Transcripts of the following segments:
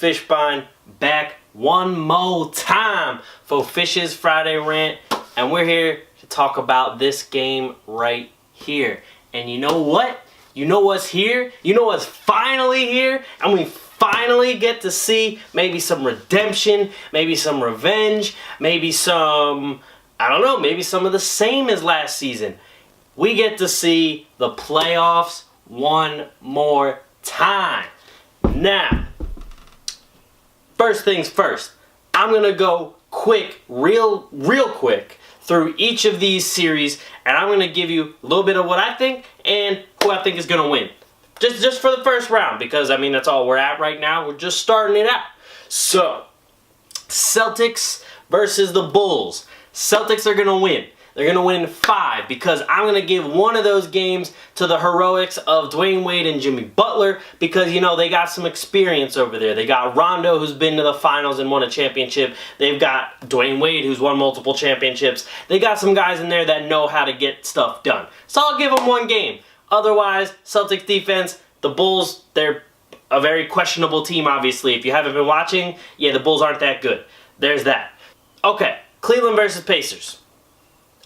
Fishbine back one more time for Fish's Friday Rant, and we're here to talk about this game right here. And you know what? You know what's here? You know what's finally here? And we finally get to see maybe some redemption, maybe some revenge, maybe some, I don't know, maybe some of the same as last season. We get to see the playoffs one more time. Now, first things first, I'm going to go quick, real quick through each of these series, and I'm going to give you a little bit of what I think and who I think is going to win. Just for the first round, because, I mean, that's all we're at right now. We're just starting it out. So, Celtics versus the Bulls. Celtics are going to win. They're going to win in 5 because I'm going to give one of those games to the heroics of Dwayne Wade and Jimmy Butler because, you know, they got some experience over there. They got Rondo, who's been to the finals and won a championship. They've got Dwayne Wade, who's won multiple championships. They got some guys in there that know how to get stuff done. So I'll give them one game. Otherwise, Celtics defense, the Bulls, they're a very questionable team, obviously. If you haven't been watching, yeah, the Bulls aren't that good. There's that. Okay, Cleveland versus Pacers.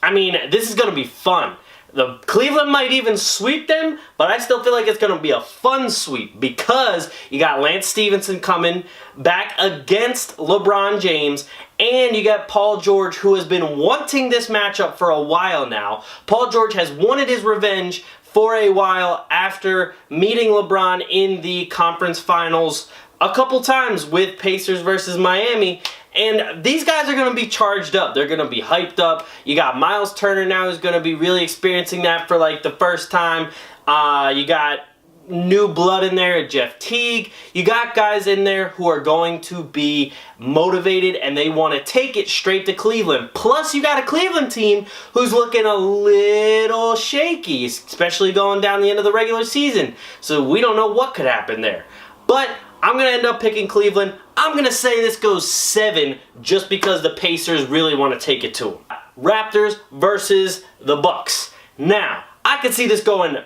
I mean, this is going to be fun. The Cleveland might even sweep them, but I still feel like it's going to be a fun sweep because you got Lance Stevenson coming back against LeBron James, and you got Paul George, who has been wanting this matchup for a while now. Paul George has wanted his revenge for a while after meeting LeBron in the conference finals a couple times with Pacers versus Miami. And these guys are going to be charged up. They're going to be hyped up. You got Miles Turner now who's going to be really experiencing that for like the first time. You got new blood in there, Jeff Teague. You got guys in there who are going to be motivated and they want to take it straight to Cleveland. Plus, you got a Cleveland team who's looking a little shaky, especially going down the end of the regular season. So we don't know what could happen there. But I'm going to end up picking Cleveland. I'm going to say this goes 7 just because the Pacers really want to take it to them. Raptors versus the Bucks. Now, I could see this going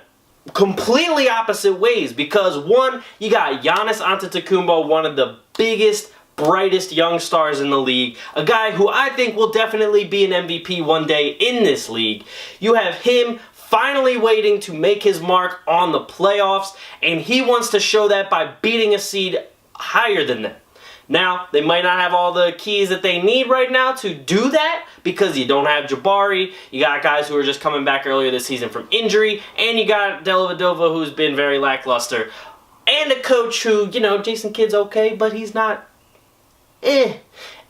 completely opposite ways because, one, you got Giannis Antetokounmpo, one of the biggest, brightest young stars in the league. A guy who I think will definitely be an MVP one day in this league. You have him finally waiting to make his mark on the playoffs, and he wants to show that by beating a seed higher than them. Now, they might not have all the keys that they need right now to do that because you don't have Jabari, you got guys who are just coming back earlier this season from injury, and you got Dellavedova who's been very lackluster, and a coach who, you know, Jason Kidd's okay, but he's not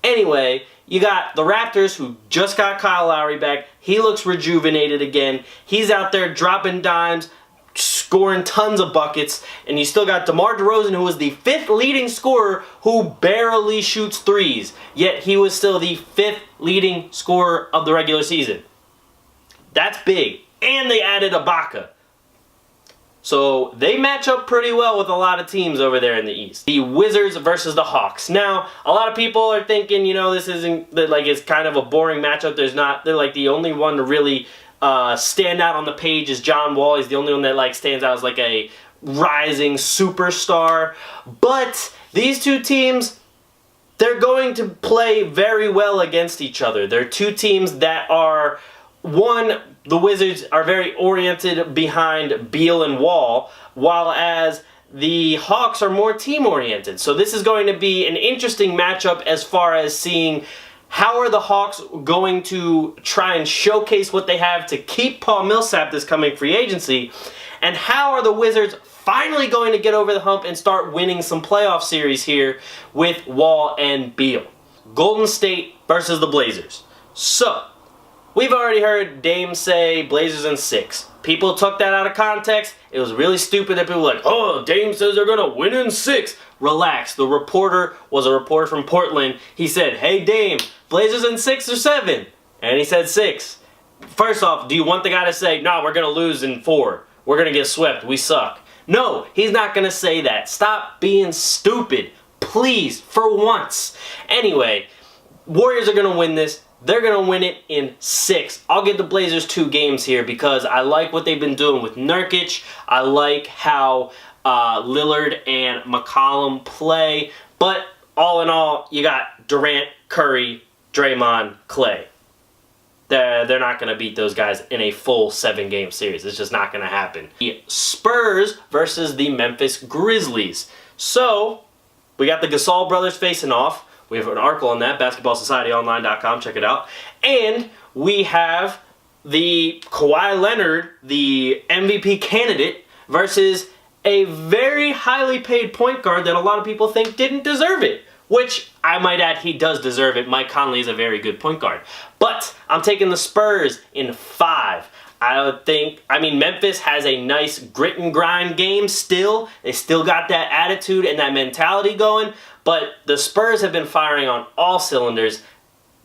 Anyway, you got the Raptors who just got Kyle Lowry back. He looks rejuvenated again. He's out there dropping dimes, scoring tons of buckets. And you still got DeMar DeRozan, who was the 5th leading scorer who barely shoots threes. Yet he was still the 5th leading scorer of the regular season. That's big. And they added Ibaka. So they match up pretty well with a lot of teams over there in the East. The Wizards versus the Hawks. Now, a lot of people are thinking, you know, this isn't, like, it's kind of a boring matchup. They're like the only one to really stand out on the page is John Wall. He's the only one that like stands out as like a rising superstar. But these two teams, they're going to play very well against each other. They're two teams that are, one, the Wizards are very oriented behind Beal and Wall, while as the Hawks are more team-oriented. So this is going to be an interesting matchup as far as seeing how are the Hawks going to try and showcase what they have to keep Paul Millsap this coming free agency, and how are the Wizards finally going to get over the hump and start winning some playoff series here with Wall and Beal. Golden State versus the Blazers. So, we've already heard Dame say Blazers in 6. People took that out of context. It was really stupid that people were like, oh, Dame says they're going to win in 6. Relax. The reporter was a reporter from Portland. He said, hey, Dame, Blazers in 6 or 7? And he said 6. First off, do you want the guy to say, no, we're going to lose in 4. We're going to get swept. We suck. No, he's not going to say that. Stop being stupid. Please, for once. Anyway, Warriors are going to win this. They're going to win it in 6. I'll give the Blazers 2 games here because I like what they've been doing with Nurkic. I like how Lillard and McCollum play. But all in all, you got Durant, Curry, Draymond, Clay. They're not going to beat those guys in a full 7-game series. It's just not going to happen. The Spurs versus the Memphis Grizzlies. So, we got the Gasol brothers facing off. We have an article on that, basketballsocietyonline.com. Check it out. And we have the Kawhi Leonard, the MVP candidate, versus a very highly paid point guard that a lot of people think didn't deserve it. Which, I might add, he does deserve it. Mike Conley is a very good point guard. But I'm taking the Spurs in 5. Memphis has a nice grit and grind game still. They still got that attitude and that mentality going. But the Spurs have been firing on all cylinders.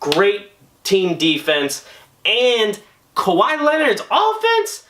Great team defense. And Kawhi Leonard's offense,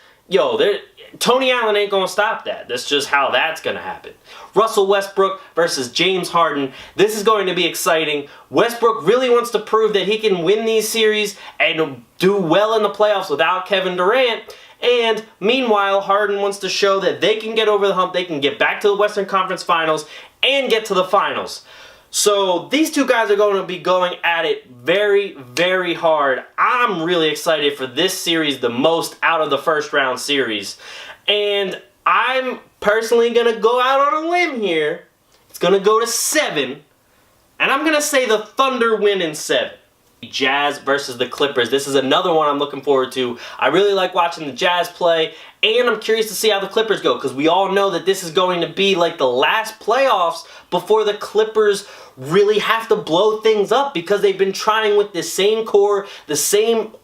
Tony Allen ain't going to stop that. That's just how that's going to happen. Russell Westbrook versus James Harden. This is going to be exciting. Westbrook really wants to prove that he can win these series and do well in the playoffs without Kevin Durant. And meanwhile, Harden wants to show that they can get over the hump. They can get back to the Western Conference Finals and get to the finals. So these two guys are going to be going at it very, very hard. I'm really excited for this series the most out of the first round series. And I'm personally going to go out on a limb here. It's going to go to 7. And I'm going to say the Thunder win in 7. Jazz versus the Clippers. This is another one I'm looking forward to. I really like watching the Jazz play, and I'm curious to see how the Clippers go, because we all know that this is going to be like the last playoffs before the Clippers really have to blow things up, because they've been trying with the same core,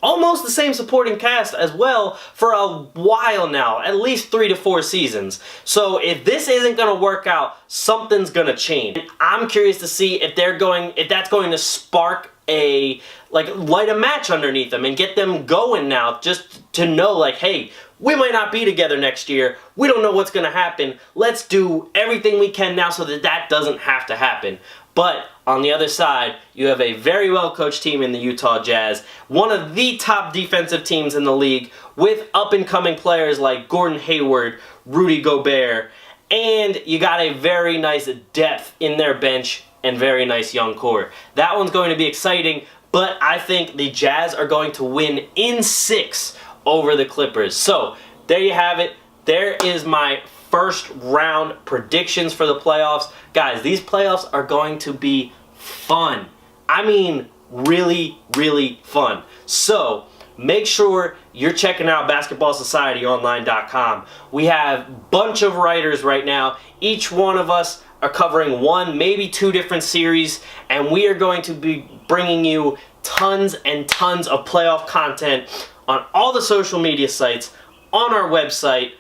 almost the same supporting cast as well for a while now, at least 3 to 4 seasons. So if this isn't going to work out, something's going to change. And I'm curious to see if that's going to spark light a match underneath them and get them going now, just to know, hey, we might not be together next year. We don't know what's going to happen. Let's do everything we can now so that doesn't have to happen. But on the other side, you have a very well-coached team in the Utah Jazz, one of the top defensive teams in the league, with up-and-coming players like Gordon Hayward, Rudy Gobert, and you got a very nice depth in their bench and very nice young core. That one's going to be exciting, but I think the Jazz are going to win in 6 over the Clippers. So, there you have it. There is my first round predictions for the playoffs. Guys, these playoffs are going to be fun. I mean, really, really fun. So, make sure you're checking out basketballsocietyonline.com. We have a bunch of writers right now. Each one of us are covering 1, maybe 2 different series, and we are going to be bringing you tons and tons of playoff content on all the social media sites, on our website,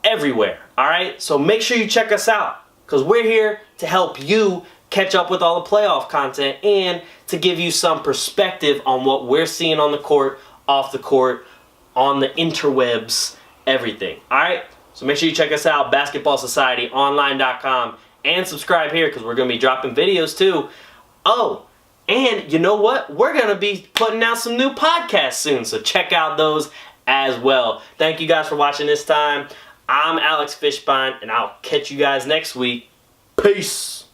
everywhere. Alright? So make sure you check us out, because we're here to help you catch up with all the playoff content and to give you some perspective on what we're seeing on the court, off the court, on the interwebs, everything. Alright? So make sure you check us out, basketballsocietyonline.com, and subscribe here, because we're going to be dropping videos too. Oh, and you know what? We're going to be putting out some new podcasts soon, so check out those as well. Thank you guys for watching this time. I'm Alex Fishbein, and I'll catch you guys next week. Peace!